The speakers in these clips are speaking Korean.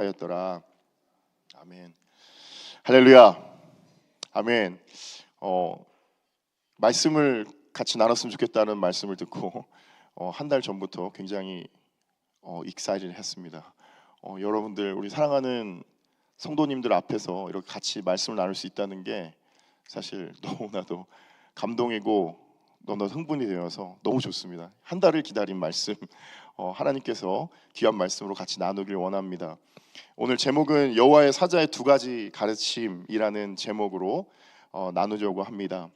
하였더라. 아멘. 할렐루야. 아멘. 말씀을 같이 나눴으면 좋겠다는 말씀을 듣고 한 달 전부터 굉장히 익사이를 했습니다. 여러분들, 우리 사랑하는 성도님들 앞에서 이렇게 같이 말씀을 나눌 수 있다는 게 사실 너무나도 감동이고 너무나 흥분이 되어서 너무 좋습니다. 한 달을 기다린 말씀, 하나님께서 귀한 말씀으로 같이 나누길 원합니다. 오늘 제목은 여호와의 사자의 두 가지 가르침이라는 제목으로 나누려고 합니다.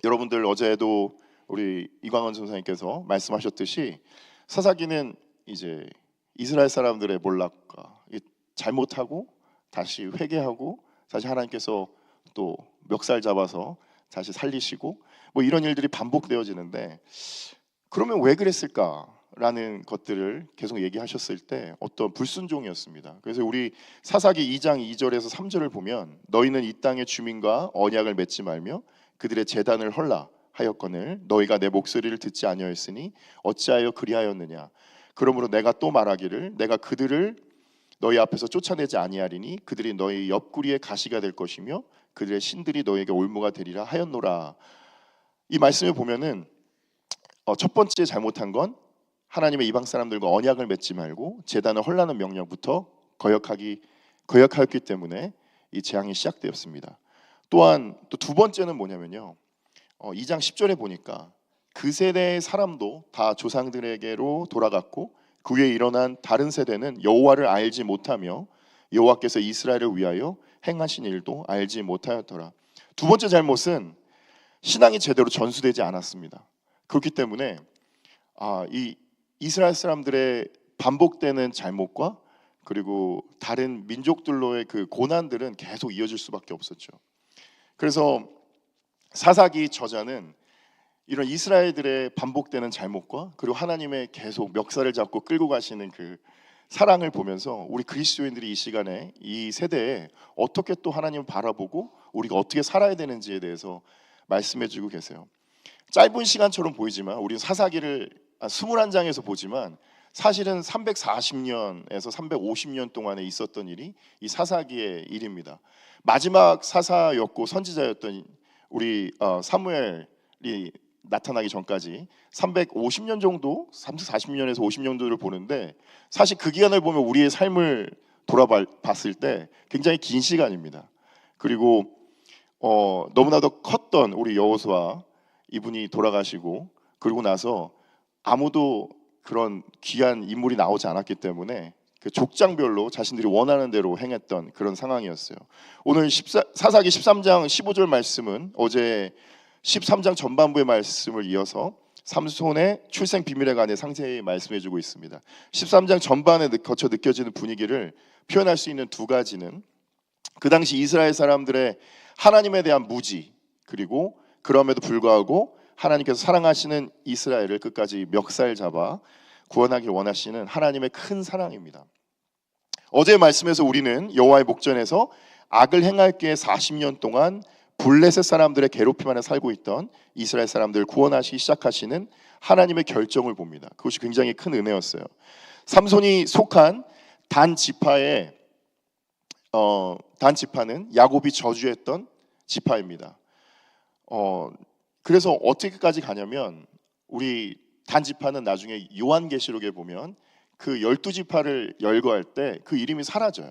여러분들, 어제도 우리 이광원 선생님께서 말씀하셨듯이 사사기는 이제 이스라엘 사람들의 몰락과 잘못하고 다시 회개하고 다시 하나님께서 또 멱살 잡아서 다시 살리시고 뭐 이런 일들이 반복되어지는데, 그러면 왜 그랬을까라는 것들을 계속 얘기하셨을 때 어떤 불순종이었습니다. 그래서 우리 사사기 2장 2절에서 3절을 보면, 너희는 이 땅의 주민과 언약을 맺지 말며 그들의 제단을 헐라 하였거늘 너희가 내 목소리를 듣지 아니하였으니 어찌하여 그리하였느냐. 그러므로 내가 또 말하기를 내가 그들을 너희 앞에서 쫓아내지 아니하리니 그들이 너희 옆구리에 가시가 될 것이며 그들의 신들이 너희에게 올무가 되리라 하였노라. 이 말씀을 보면은 첫 번째 잘못한 건 하나님의 이방 사람들과 언약을 맺지 말고 제단을 헐라는 명령부터 거역하였기 때문에 이 재앙이 시작되었습니다. 또한 또 두 번째는 뭐냐면요, 2장 10절에 보니까 그 세대의 사람도 다 조상들에게로 돌아갔고 그 위에 일어난 다른 세대는 여호와를 알지 못하며 여호와께서 이스라엘을 위하여 행하신 일도 알지 못하였더라. 두 번째 잘못은 신앙이 제대로 전수되지 않았습니다. 그렇기 때문에 이 이스라엘 사람들의 반복되는 잘못과 그리고 다른 민족들로의 그 고난들은 계속 이어질 수밖에 없었죠. 그래서 사사기 저자는 이런 이스라엘들의 반복되는 잘못과 그리고 하나님의 계속 멱살을 잡고 끌고 가시는 그 사랑을 보면서 우리 그리스도인들이 이 시간에 이 세대에 어떻게 또 하나님을 바라보고 우리가 어떻게 살아야 되는지에 대해서 말씀해주고 계세요. 짧은 시간처럼 보이지만 우리는 사사기를 21장에서 보지만 사실은 340년에서 350년 동안에 있었던 일이 이 사사기의 일입니다. 마지막 사사였고 선지자였던 우리 사무엘이 나타나기 전까지 350년 정도, 340년에서 50년 정도를 보는데, 사실 그 기간을 보면 우리의 삶을 돌아봤을 때 굉장히 긴 시간입니다. 그리고 너무나도 컸던 우리 여호수아 이분이 돌아가시고, 그리고 나서 아무도 그런 귀한 인물이 나오지 않았기 때문에 그 족장별로 자신들이 원하는 대로 행했던 그런 상황이었어요. 오늘 사사기 13장 15절 말씀은 어제 13장 전반부의 말씀을 이어서 삼손의 출생 비밀에 관해 상세히 말씀해주고 있습니다. 13장 전반에 거쳐 느껴지는 분위기를 표현할 수 있는 두 가지는 그 당시 이스라엘 사람들의 하나님에 대한 무지, 그리고 그럼에도 불구하고 하나님께서 사랑하시는 이스라엘을 끝까지 멱살 잡아 구원하길 원하시는 하나님의 큰 사랑입니다. 어제의 말씀에서 우리는 여호와의 목전에서 악을 행할 게 40년 동안 블레셋 사람들의 괴롭힘 안에 살고 있던 이스라엘 사람들을 구원하시기 시작하시는 하나님의 결정을 봅니다. 그것이 굉장히 큰 은혜였어요. 삼손이 속한 단 지파는 야곱이 저주했던 지파입니다. 그래서 어떻게까지 가냐면 우리 단 지파는 나중에 요한계시록에 보면 그 12지파를 열거할 때 그 이름이 사라져요.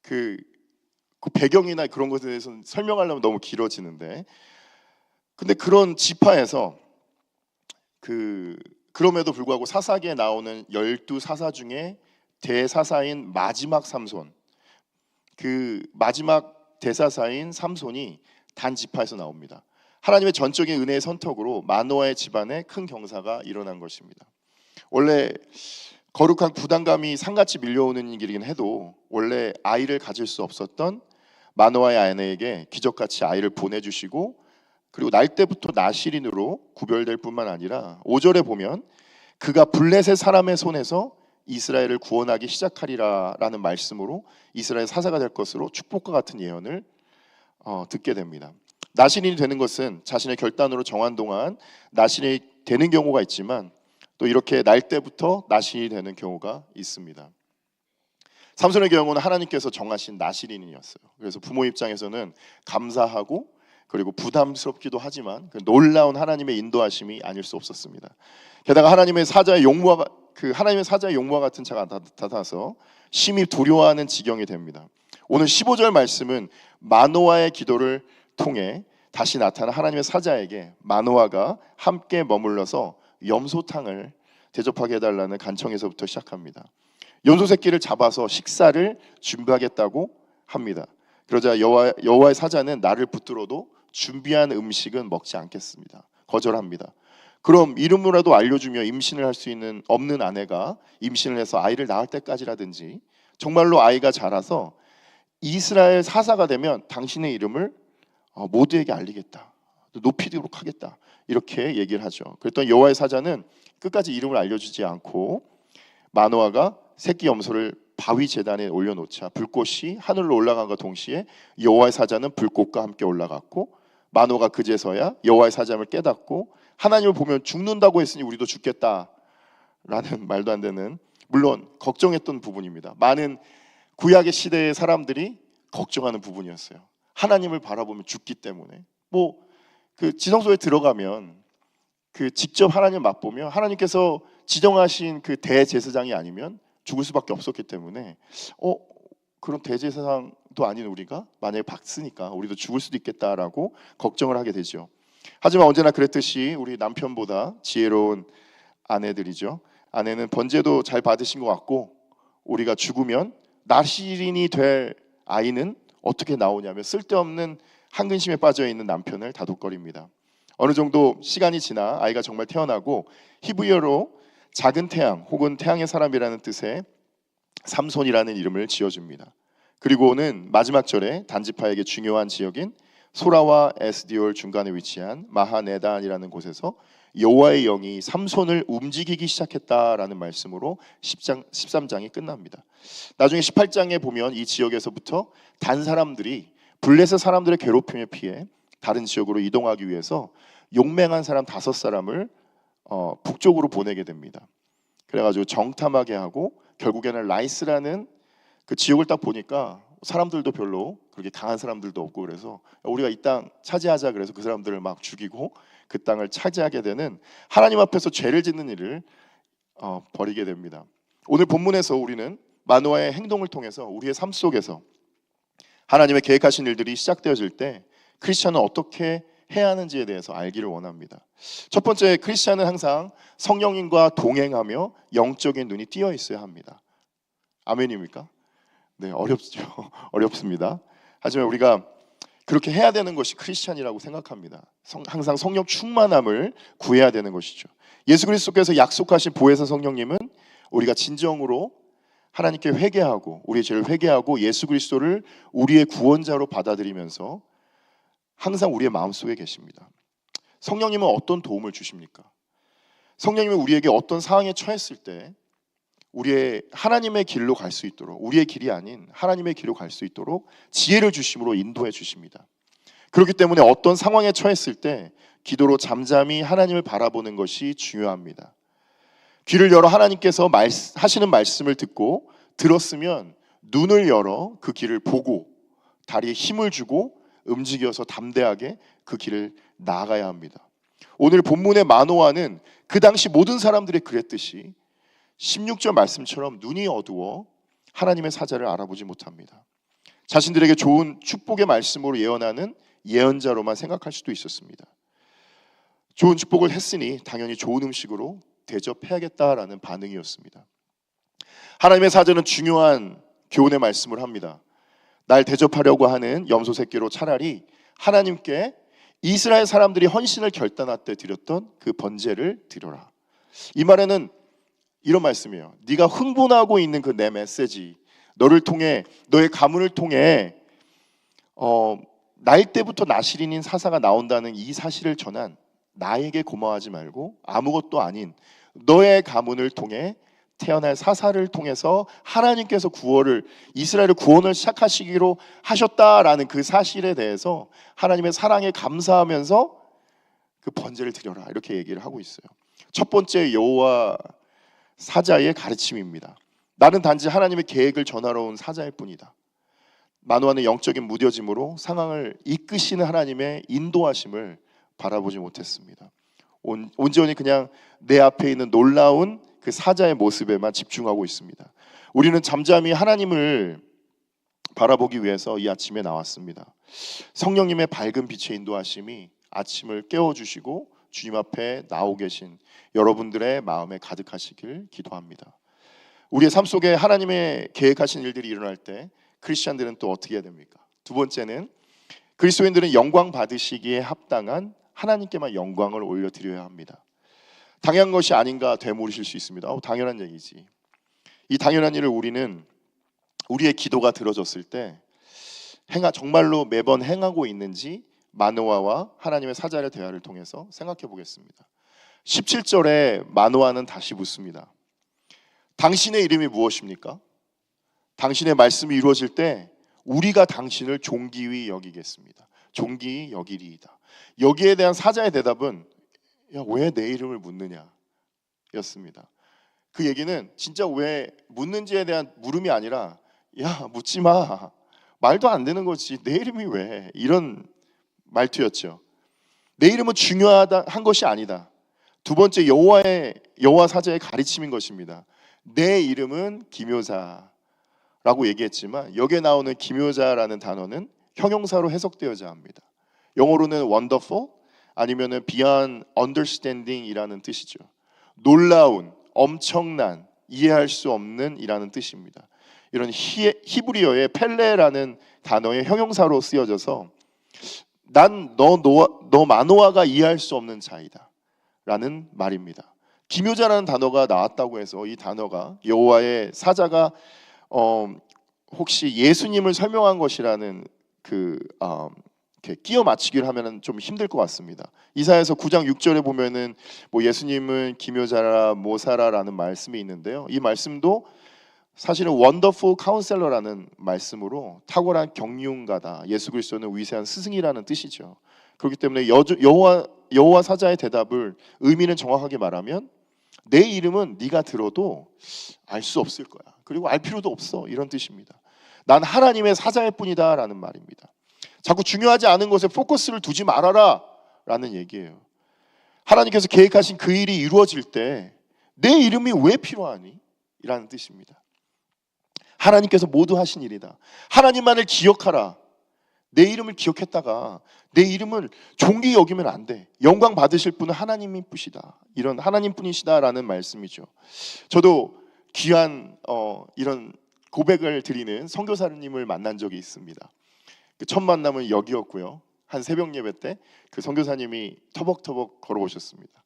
그 배경이나 그런 것에 대해서는 설명하려면 너무 길어지는데, 근데 그런 지파에서 그럼에도 불구하고 사사기에 나오는 12사사 중에 대사사인 마지막 삼손, 그 마지막 대사사인 삼손이 단 지파에서 나옵니다. 하나님의 전적인 은혜의 선택으로 마노아의 집안에 큰 경사가 일어난 것입니다. 원래 거룩한 부담감이 산같이 밀려오는 일이긴 해도 원래 아이를 가질 수 없었던 마노아의 아내에게 기적같이 아이를 보내주시고, 그리고 날 때부터 나실인으로 구별될 뿐만 아니라 5절에 보면 그가 블레셋 사람의 손에서 이스라엘을 구원하기 시작하리라 라는 말씀으로 이스라엘 사사가 될 것으로 축복과 같은 예언을 듣게 됩니다. 나실인이 되는 것은 자신의 결단으로 정한 동안 나실인이 되는 경우가 있지만 또 이렇게 날 때부터 나실인이 되는 경우가 있습니다. 삼손의 경우는 하나님께서 정하신 나실인이었어요. 그래서 부모 입장에서는 감사하고 그리고 부담스럽기도 하지만 그 놀라운 하나님의 인도하심이 아닐 수 없었습니다. 게다가 하나님의 사자의 용모와 같은 자가 나타나서 심히 두려워하는 지경이 됩니다. 오늘 15절 말씀은 마노아의 기도를 통해 다시 나타난 하나님의 사자에게 마노아가 함께 머물러서 염소탕을 대접하게 해달라는 간청에서부터 시작합니다. 염소 새끼를 잡아서 식사를 준비하겠다고 합니다. 그러자 여호와의 사자는 나를 붙들어도 준비한 음식은 먹지 않겠습니다. 거절합니다. 그럼 이름으로라도 알려주며 임신을 할 수 없는 아내가 임신을 해서 아이를 낳을 때까지라든지 정말로 아이가 자라서 이스라엘 사사가 되면 당신의 이름을 모두에게 알리겠다, 높이도록 하겠다, 이렇게 얘기를 하죠. 그랬더니 여호와의 사자는 끝까지 이름을 알려주지 않고 마노아가 새끼 염소를 바위 제단에 올려놓자 불꽃이 하늘로 올라간과 동시에 여호와의 사자는 불꽃과 함께 올라갔고 마노아가 그제서야 여호와의 사자임을 깨닫고 하나님을 보면 죽는다고 했으니 우리도 죽겠다라는 말도 안 되는, 물론 걱정했던 부분입니다. 많은 구약의 시대의 사람들이 걱정하는 부분이었어요. 하나님을 바라보면 죽기 때문에. 그 지성소에 들어가면 그 직접 하나님을 맛보며 하나님께서 지정하신 그 대제사장이 아니면 죽을 수밖에 없었기 때문에 그런 대제사장도 아닌 우리가 만약에 박스니까 우리도 죽을 수도 있겠다라고 걱정을 하게 되죠. 하지만 언제나 그랬듯이 우리 남편보다 지혜로운 아내들이죠. 아내는 번제도 잘 받으신 것 같고 우리가 죽으면 나실인이 될 아이는 어떻게 나오냐며 쓸데없는 한근심에 빠져있는 남편을 다독거립니다. 어느 정도 시간이 지나 아이가 정말 태어나고 히브리어로 작은 태양 혹은 태양의 사람이라는 뜻의 삼손이라는 이름을 지어줍니다. 그리고는 마지막 절에 단지파에게 중요한 지역인 소라와 에스디올 중간에 위치한 마하네단이라는 곳에서 여호와의 영이 삼손을 움직이기 시작했다라는 말씀으로 13장이 끝납니다. 나중에 18장에 보면 이 지역에서부터 단 사람들이 블레셋 사람들의 괴롭힘에 피해 다른 지역으로 이동하기 위해서 용맹한 사람 5사람을 북쪽으로 보내게 됩니다. 그래가지고 정탐하게 하고 결국에는 라이스라는 그 지역을 딱 보니까 사람들도 별로 그렇게 강한 사람들도 없고 그래서 우리가 이 땅 차지하자 그래서 그 사람들을 막 죽이고 그 땅을 차지하게 되는 하나님 앞에서 죄를 짓는 일을 벌이게 됩니다. 오늘 본문에서 우리는 마노아의 행동을 통해서 우리의 삶 속에서 하나님의 계획하신 일들이 시작되어질 때 크리스찬은 어떻게 해야 하는지에 대해서 알기를 원합니다. 첫 번째, 크리스찬은 항상 성령님과 동행하며 영적인 눈이 띄어 있어야 합니다. 아멘입니까? 네, 어렵죠. 어렵습니다. 하지만 우리가 그렇게 해야 되는 것이 크리스찬이라고 생각합니다. 항상 성령 충만함을 구해야 되는 것이죠. 예수 그리스도께서 약속하신 보혜사 성령님은 우리가 진정으로 하나님께 회개하고 우리의 죄를 회개하고 예수 그리스도를 우리의 구원자로 받아들이면서 항상 우리의 마음속에 계십니다. 성령님은 어떤 도움을 주십니까? 성령님은 우리에게 어떤 상황에 처했을 때 우리의 하나님의 길로 갈 수 있도록, 우리의 길이 아닌 하나님의 길로 갈 수 있도록 지혜를 주심으로 인도해 주십니다. 그렇기 때문에 어떤 상황에 처했을 때 기도로 잠잠히 하나님을 바라보는 것이 중요합니다. 귀를 열어 하나님께서 하시는 말씀을 듣고 들었으면 눈을 열어 그 길을 보고 다리에 힘을 주고 움직여서 담대하게 그 길을 나아가야 합니다. 오늘 본문의 마노아는 그 당시 모든 사람들이 그랬듯이 16절 말씀처럼 눈이 어두워 하나님의 사자를 알아보지 못합니다. 자신들에게 좋은 축복의 말씀으로 예언하는 예언자로만 생각할 수도 있었습니다. 좋은 축복을 했으니 당연히 좋은 음식으로 대접해야겠다라는 반응이었습니다. 하나님의 사자는 중요한 교훈의 말씀을 합니다. 날 대접하려고 하는 염소 새끼로 차라리 하나님께 이스라엘 사람들이 헌신을 결단할 때 드렸던 그 번제를 드려라. 이 말에는 이런 말씀이에요. 네가 흥분하고 있는 그 내 메시지, 너를 통해, 너의 가문을 통해 날 때부터 나실인인 사사가 나온다는 이 사실을 전한 나에게 고마워하지 말고 아무것도 아닌 너의 가문을 통해 태어날 사사를 통해서 하나님께서 이스라엘의 구원을 시작하시기로 하셨다라는 그 사실에 대해서 하나님의 사랑에 감사하면서 그 번제를 드려라, 이렇게 얘기를 하고 있어요. 첫 번째 여호와 사자의 가르침입니다. 나는 단지 하나님의 계획을 전하러 온 사자일 뿐이다. 마노아는 영적인 무뎌짐으로 상황을 이끄시는 하나님의 인도하심을 바라보지 못했습니다. 온전히 그냥 내 앞에 있는 놀라운 그 사자의 모습에만 집중하고 있습니다. 우리는 잠잠히 하나님을 바라보기 위해서 이 아침에 나왔습니다. 성령님의 밝은 빛의 인도하심이 아침을 깨워주시고 주님 앞에 나오 계신 여러분들의 마음에 가득하시길 기도합니다. 우리의 삶 속에 하나님의 계획하신 일들이 일어날 때 크리스찬들은 또 어떻게 해야 됩니까? 두 번째는 그리스도인들은 영광 받으시기에 합당한 하나님께만 영광을 올려드려야 합니다. 당연한 것이 아닌가 되물으실 수 있습니다. 당연한 얘기지. 이 당연한 일을 우리는 우리의 기도가 들어졌을 때 정말로 매번 행하고 있는지 마노아와 하나님의 사자의 대화를 통해서 생각해 보겠습니다. 17절에 마노아는 다시 묻습니다. 당신의 이름이 무엇입니까? 당신의 말씀이 이루어질 때 우리가 당신을 존귀히 여기겠습니다. 존귀히 여기리이다. 여기에 대한 사자의 대답은 왜 내 이름을 묻느냐 였습니다. 그 얘기는 진짜 왜 묻는지에 대한 물음이 아니라 묻지 마, 말도 안 되는 거지, 내 이름이 왜, 이런 말투였죠. 내 이름은 중요한 것이 아니다. 두 번째 여호와 사자의 가르침인 것입니다. 내 이름은 기묘자라고 얘기했지만 여기에 나오는 기묘자라는 단어는 형용사로 해석되어야 합니다. 영어로는 wonderful 아니면은 beyond understanding이라는 뜻이죠. 놀라운, 엄청난, 이해할 수 없는 이라는 뜻입니다. 이런 히브리어의 펠레라는 단어의 형용사로 쓰여져서 난 너 마노아가 이해할 수 없는 자이다 라는 말입니다. 기묘자라는 단어가 나왔다고 해서 이 단어가 여호와의 사자가 혹시 예수님을 설명한 것이라는 이렇게 끼워 맞추기를 하면은 좀 힘들 것 같습니다. 이사야서 9장 6절에 보면은 예수님은 기묘자라 모사라라는 말씀이 있는데요. 이 말씀도 사실은 원더풀 카운셀러라는 말씀으로 탁월한 경륜가다, 예수 그리스도는 위대한 스승이라는 뜻이죠. 그렇기 때문에 여호와 사자의 대답을 의미는 정확하게 말하면 내 이름은 네가 들어도 알 수 없을 거야. 그리고 알 필요도 없어, 이런 뜻입니다. 난 하나님의 사자일 뿐이다 라는 말입니다. 자꾸 중요하지 않은 것에 포커스를 두지 말아라 라는 얘기예요. 하나님께서 계획하신 그 일이 이루어질 때 내 이름이 왜 필요하니? 이라는 뜻입니다. 하나님께서 모두 하신 일이다. 하나님만을 기억하라. 내 이름을 기억했다가 내 이름을 존귀히 여기면 안 돼. 영광 받으실 분은 하나님인 뿐이다. 이런 하나님뿐이시다라는 말씀이죠. 저도 귀한 이런 고백을 드리는 선교사님을 만난 적이 있습니다. 그 첫 만남은 여기였고요. 한 새벽 예배 때 그 선교사님이 터벅터벅 걸어오셨습니다.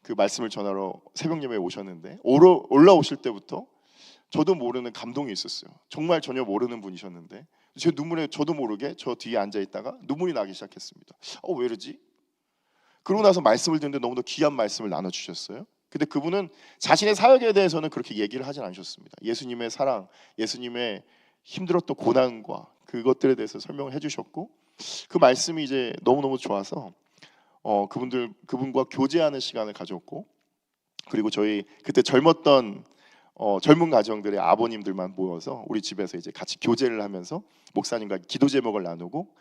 그 말씀을 전하러 새벽 예배에 오셨는데 올라오실 때부터 저도 모르는 감동이 있었어요. 정말 전혀 모르는 분이셨는데 제 눈물에 저도 모르게 저 뒤에 앉아 있다가 눈물이 나기 시작했습니다. 왜 이러지? 그러고 나서 말씀을 듣는데 너무나 귀한 말씀을 나눠주셨어요. 근데 그분은 자신의 사역에 대해서는 그렇게 얘기를 하진 않으셨습니다. 예수님의 사랑, 예수님의 힘들었던 고난과 그것들에 대해서 설명을 해주셨고, 그 말씀이 이제 너무너무 좋아서 그분과 교제하는 시간을 가졌고, 그리고 저희 그때 젊었던 젊은 가정들의 아버님들만 모여서 우리 집에서 이제 같이 교제를 하면서 목사님과 기도 제목을 나누고,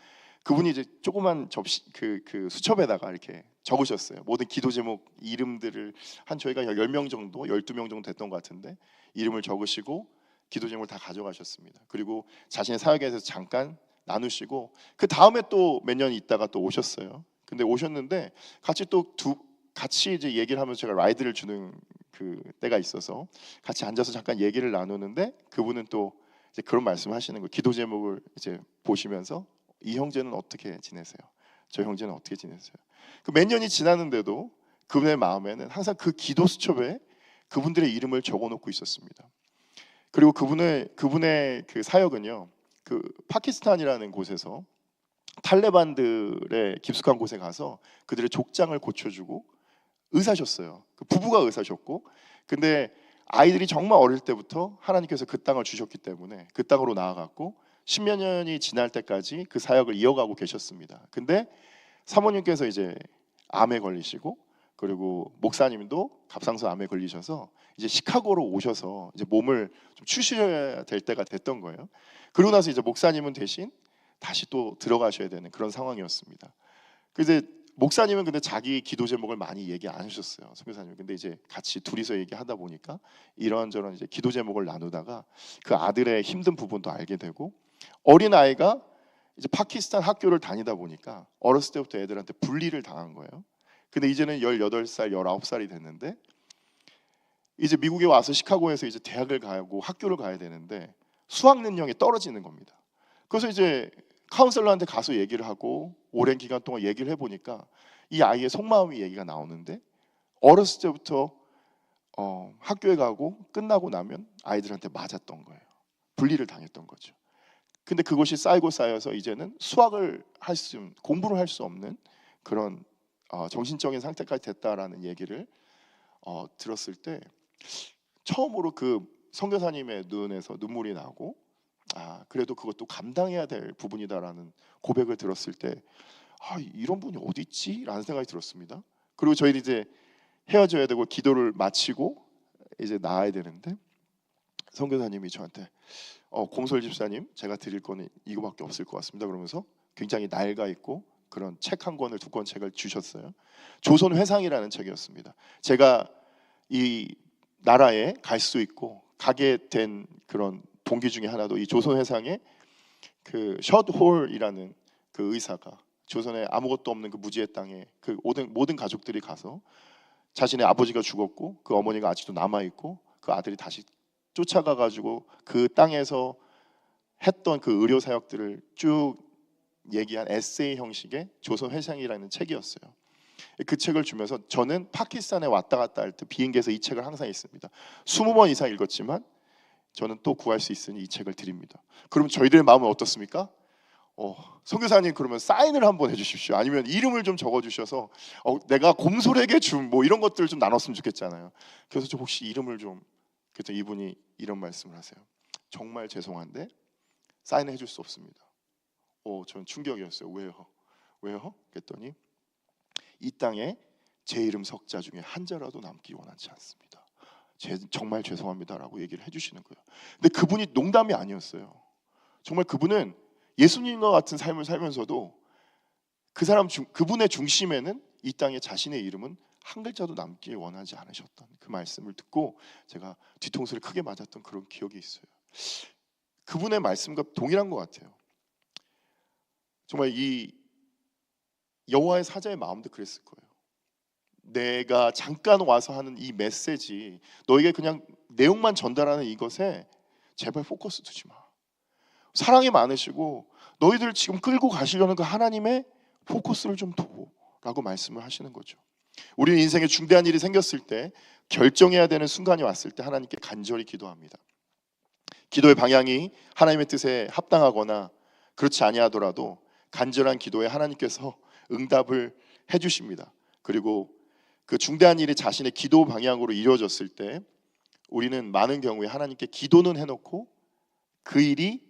그분이 이제 조그만 접시 그 수첩에다가 이렇게 적으셨어요. 모든 기도 제목 이름들을 한 저희가 10명 정도, 12명 정도 됐던 것 같은데 이름을 적으시고 기도 제목을 다 가져가셨습니다. 그리고 자신의 사역에 대해서 잠깐 나누시고 그 다음에 또 몇 년 있다가 또 오셨어요. 근데 오셨는데 같이 이제 얘기를 하면서 제가 라이드를 주는 그 때가 있어서 같이 앉아서 잠깐 얘기를 나누는데 그분은 또 이제 그런 말씀을 하시는 거예요. 기도 제목을 이제 보시면서 이 형제는 어떻게 지내세요? 저 형제는 어떻게 지내세요? 그 몇 년이 지났는데도 그분의 마음에는 항상 그 기도 수첩에 그분들의 이름을 적어놓고 있었습니다. 그리고 그분의 그 사역은요, 그 파키스탄이라는 곳에서 탈레반들의 깊숙한 곳에 가서 그들의 족장을 고쳐주고 의사셨어요. 그 부부가 의사셨고, 근데 아이들이 정말 어릴 때부터 하나님께서 그 땅을 주셨기 때문에 그 땅으로 나아갔고 10몇 년이 지날 때까지 그 사역을 이어가고 계셨습니다. 근데 사모님께서 이제 암에 걸리시고 그리고 목사님도 갑상선 암에 걸리셔서 이제 시카고로 오셔서 이제 몸을 좀 추스려야 될 때가 됐던 거예요. 그러고 나서 이제 목사님은 대신 다시 또 들어가셔야 되는 그런 상황이었습니다. 그 이제 목사님은 근데 자기 기도 제목을 많이 얘기 안 하셨어요, 선교사님. 근데 이제 같이 둘이서 얘기하다 보니까 이런저런 이제 기도 제목을 나누다가 그 아들의 힘든 부분도 알게 되고, 어린 아이가 이제 파키스탄 학교를 다니다 보니까 어렸을 때부터 애들한테 bully를 당한 거예요. 근데 이제는 18살, 19살이 됐는데 이제 미국에 와서 시카고에서 이제 대학을 가고 학교를 가야 되는데 수학 능력이 떨어지는 겁니다. 그래서 이제 카운셀러한테 가서 얘기를 하고 오랜 기간 동안 얘기를 해보니까 이 아이의 속마음이 얘기가 나오는데, 어렸을 때부터 학교에 가고 끝나고 나면 아이들한테 맞았던 거예요. bully를 당했던 거죠. 근데 그것이 쌓이고 쌓여서 이제는 수학을 공부를 할 수 없는 그런 정신적인 상태까지 됐다라는 얘기를 들었을 때 처음으로 그 선교사님의 눈에서 눈물이 나고, 그래도 그것도 감당해야 될 부분이다라는 고백을 들었을 때 이런 분이 어디 있지? 라는 생각이 들었습니다. 그리고 저희는 이제 헤어져야 되고 기도를 마치고 이제 나와야 되는데 선교사님이 저한테 공설 집사님, 제가 드릴 거는 이거밖에 없을 것 같습니다 그러면서 굉장히 낡아 있고 그런 책 한 권을, 2권 책을 주셨어요. 조선 회상이라는 책이었습니다. 제가 이 나라에 갈 수 있고 가게 된 그런 동기 중에 하나도 이 조선 회상에 그 셔홀이라는 그 의사가 조선에 아무것도 없는 그 무지의 땅에 그 모든 가족들이 가서 자신의 아버지가 죽었고 그 어머니가 아직도 남아 있고 그 아들이 다시 쫓아가 가지고 그 땅에서 했던 그 의료 사역들을 쭉 얘기한 에세이 형식의 조선 회상이라는 책이었어요. 그 책을 주면서 저는 파키스탄에 왔다 갔다 할 때 비행기에서 이 책을 항상 읽습니다. 20번 이상 읽었지만 저는 또 구할 수 있으니 이 책을 드립니다. 그럼 저희들의 마음은 어떻습니까? 선교사님 그러면 사인을 한번 해주십시오. 아니면 이름을 좀 적어주셔서 내가 곰솔에게 준 뭐 이런 것들을 좀 나눴으면 좋겠잖아요. 그래서 좀 혹시 이름을 좀, 그랬더니 이분이 이런 말씀을 하세요. 정말 죄송한데 사인을 해줄 수 없습니다. 저는 충격이었어요. 왜요? 그랬더니 이 땅에 제 이름 석자 중에 한 자라도 남기 원하지 않습니다. 정말 죄송합니다라고 얘기를 해주시는 거예요. 근데 그분이 농담이 아니었어요. 정말 그분은 예수님과 같은 삶을 살면서도 그분의 중심에는 이 땅에 자신의 이름은 한 글자도 남기 원하지 않으셨던 그 말씀을 듣고 제가 뒤통수를 크게 맞았던 그런 기억이 있어요. 그분의 말씀과 동일한 것 같아요. 정말 이 여호와의 사자의 마음도 그랬을 거예요. 내가 잠깐 와서 하는 이 메시지, 너에게 그냥 내용만 전달하는 이것에 제발 포커스 두지 마. 사랑이 많으시고 너희들 지금 끌고 가시려는 그 하나님의 포커스를 좀 둬라고 말씀을 하시는 거죠. 우리는 인생에 중대한 일이 생겼을 때, 결정해야 되는 순간이 왔을 때 하나님께 간절히 기도합니다. 기도의 방향이 하나님의 뜻에 합당하거나 그렇지 아니하더라도 간절한 기도에 하나님께서 응답을 해주십니다. 그리고 그 중대한 일이 자신의 기도 방향으로 이루어졌을 때 우리는 많은 경우에 하나님께 기도는 해놓고 그 일이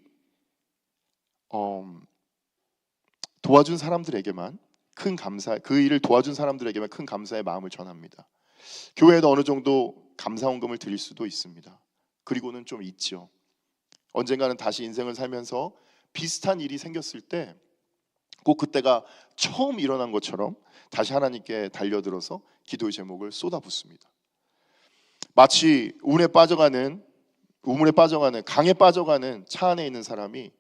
도와준 사람들에게만 그 일을 도와준 사람들에게만 큰 감사의 마음을 전합니다. 교회에도 어느 정도 감사 헌금을 드릴 수도 있습니다. 그리고는 좀 있죠. 언젠가는 다시 인생을 살면서 비슷한 일이 생겼을 때 꼭 그때가 처음 일어난 것처럼 다시 하나님께 달려들어서 기도의 제목을 쏟아붓습니다. 마치 우물에 빠져가는 강에 빠져가는 차 안에 있는 사람이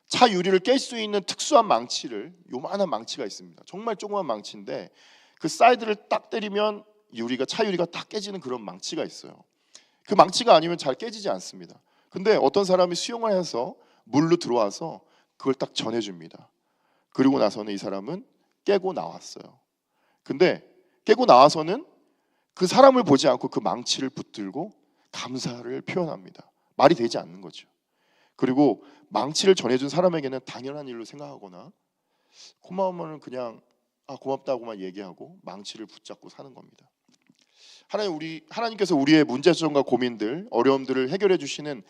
차 유리를 깰 수 있는 특수한 망치를, 요만한 망치가 있습니다. 정말 조그만 망치인데 그 사이드를 딱 때리면 차 유리가 딱 깨지는 그런 망치가 있어요. 그 망치가 아니면 잘 깨지지 않습니다. 근데 어떤 사람이 수영을 해서 물로 들어와서 그걸 딱 전해줍니다. 그리고 나서는 이 사람은 깨고 나왔어요. 근데 깨고 나와서는 그 사람을 보지 않고 그 망치를 붙들고 감사를 표현합니다. 말이 되지 않는 거죠. 그리고 망치를 전해준 사람에게는 당연한 일로 생각하거나 고마우면 그냥 고맙다고만 얘기하고 망치를 붙잡고 사는 겁니다. 하나님께서 우리의 문제점과 고민들, 어려움들을 해결해 주시는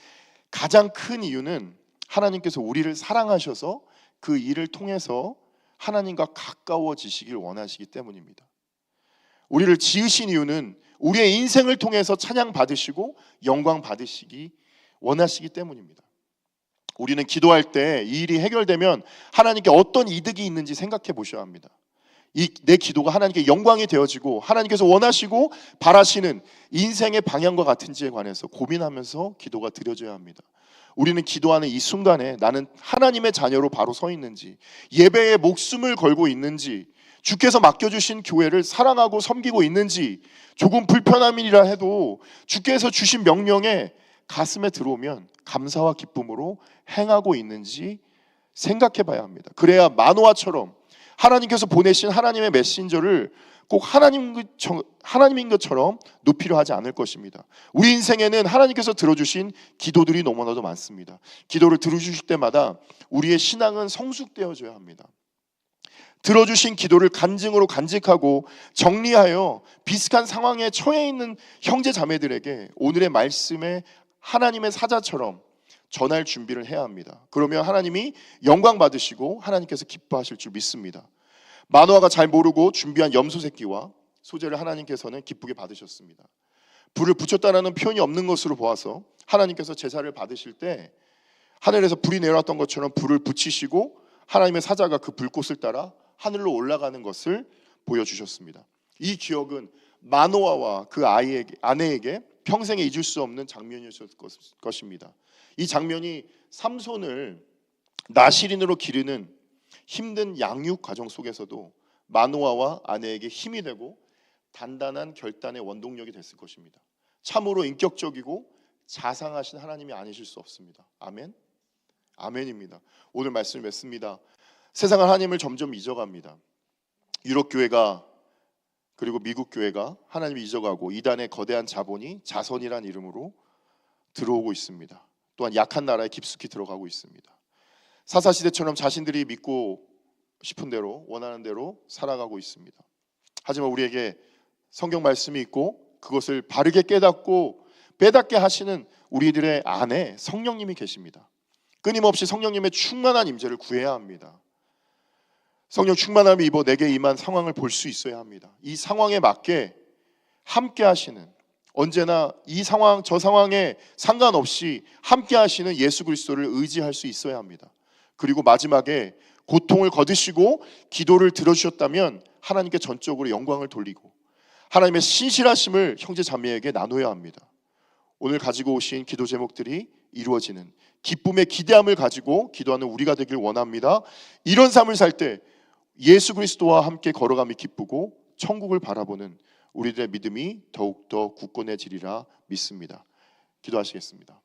가장 큰 이유는 하나님께서 우리를 사랑하셔서 그 일을 통해서 하나님과 가까워지시길 원하시기 때문입니다. 우리를 지으신 이유는 우리의 인생을 통해서 찬양 받으시고 영광 받으시기 원하시기 때문입니다. 우리는 기도할 때 이 일이 해결되면 하나님께 어떤 이득이 있는지 생각해 보셔야 합니다. 내 기도가 하나님께 영광이 되어지고 하나님께서 원하시고 바라시는 인생의 방향과 같은지에 관해서 고민하면서 기도가 드려져야 합니다. 우리는 기도하는 이 순간에 나는 하나님의 자녀로 바로 서 있는지, 예배에 목숨을 걸고 있는지, 주께서 맡겨주신 교회를 사랑하고 섬기고 있는지, 조금 불편함이라 해도 주께서 주신 명령에 가슴에 들어오면 감사와 기쁨으로 행하고 있는지 생각해 봐야 합니다. 그래야 마노아처럼 하나님께서 보내신 하나님의 메신저를 꼭 하나님인 것처럼 높이려 하지 않을 것입니다. 우리 인생에는 하나님께서 들어주신 기도들이 너무나도 많습니다. 기도를 들어주실 때마다 우리의 신앙은 성숙되어져야 합니다. 들어주신 기도를 간증으로 간직하고 정리하여 비슷한 상황에 처해 있는 형제 자매들에게 오늘의 말씀에 하나님의 사자처럼 전할 준비를 해야 합니다. 그러면 하나님이 영광 받으시고 하나님께서 기뻐하실 줄 믿습니다. 마노아가 잘 모르고 준비한 염소 새끼와 소재를 하나님께서는 기쁘게 받으셨습니다. 불을 붙였다라는 표현이 없는 것으로 보아서 하나님께서 제사를 받으실 때 하늘에서 불이 내려왔던 것처럼 불을 붙이시고 하나님의 사자가 그 불꽃을 따라 하늘로 올라가는 것을 보여주셨습니다. 이 기억은 마노아와 그 아내에게 평생에 잊을 수 없는 장면이었을 것입니다. 이 장면이 삼손을 나실인으로 기르는 힘든 양육 과정 속에서도 마노아와 아내에게 힘이 되고 단단한 결단의 원동력이 됐을 것입니다. 참으로 인격적이고 자상하신 하나님이 아니실 수 없습니다. 아멘? 아멘입니다. 오늘 말씀을 맺습니다. 세상은 하나님을 점점 잊어갑니다. 유럽 교회가 그리고 미국 교회가 하나님을 잊어가고 이단의 거대한 자본이 자선이란 이름으로 들어오고 있습니다. 또한 약한 나라에 깊숙이 들어가고 있습니다. 사사시대처럼 자신들이 믿고 싶은 대로 원하는 대로 살아가고 있습니다. 하지만 우리에게 성경 말씀이 있고 그것을 바르게 깨닫고 빼닫게 하시는 우리들의 안에 성령님이 계십니다. 끊임없이 성령님의 충만한 임재를 구해야 합니다. 성령 충만함이 입어 내게 임한 상황을 볼 수 있어야 합니다. 이 상황에 맞게 함께 하시는, 언제나 이 상황 저 상황에 상관없이 함께 하시는 예수 그리스도를 의지할 수 있어야 합니다. 그리고 마지막에 고통을 거두시고 기도를 들어주셨다면 하나님께 전적으로 영광을 돌리고 하나님의 신실하심을 형제 자매에게 나눠야 합니다. 오늘 가지고 오신 기도 제목들이 이루어지는 기쁨의 기대함을 가지고 기도하는 우리가 되길 원합니다. 이런 삶을 살 때 예수 그리스도와 함께 걸어감이 기쁘고 천국을 바라보는 우리들의 믿음이 더욱더 굳건해지리라 믿습니다. 기도하시겠습니다.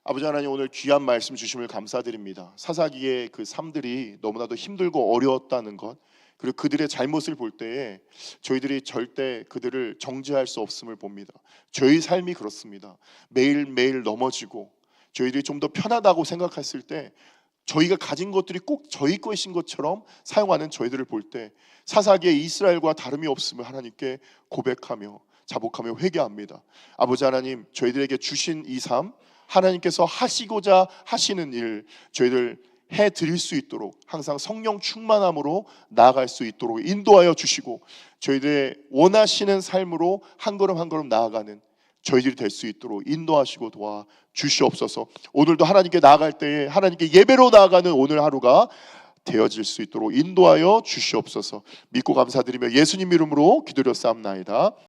아버지 하나님, 오늘 귀한 말씀 주심을 감사드립니다. 사사기의 그 삶들이 너무나도 힘들고 어려웠다는 것, 그리고 그들의 잘못을 볼 때에 저희들이 절대 그들을 정죄할 수 없음을 봅니다. 저희 삶이 그렇습니다. 매일매일 넘어지고 저희들이 좀 더 편하다고 생각했을 때 저희가 가진 것들이 꼭 저희 것인 것처럼 사용하는 저희들을 볼 때 사사기의 이스라엘과 다름이 없음을 하나님께 고백하며 자복하며 회개합니다. 아버지 하나님, 저희들에게 주신 이 삶, 하나님께서 하시고자 하시는 일 저희들 해드릴 수 있도록 항상 성령 충만함으로 나아갈 수 있도록 인도하여 주시고 저희들의 원하시는 삶으로 한 걸음 한 걸음 나아가는 저희들이 될 수 있도록 인도하시고 도와 주시옵소서. 오늘도 하나님께 나아갈 때에 하나님께 예배로 나아가는 오늘 하루가 되어질 수 있도록 인도하여 주시옵소서. 믿고 감사드리며 예수님 이름으로 기도드렸사옵나이다.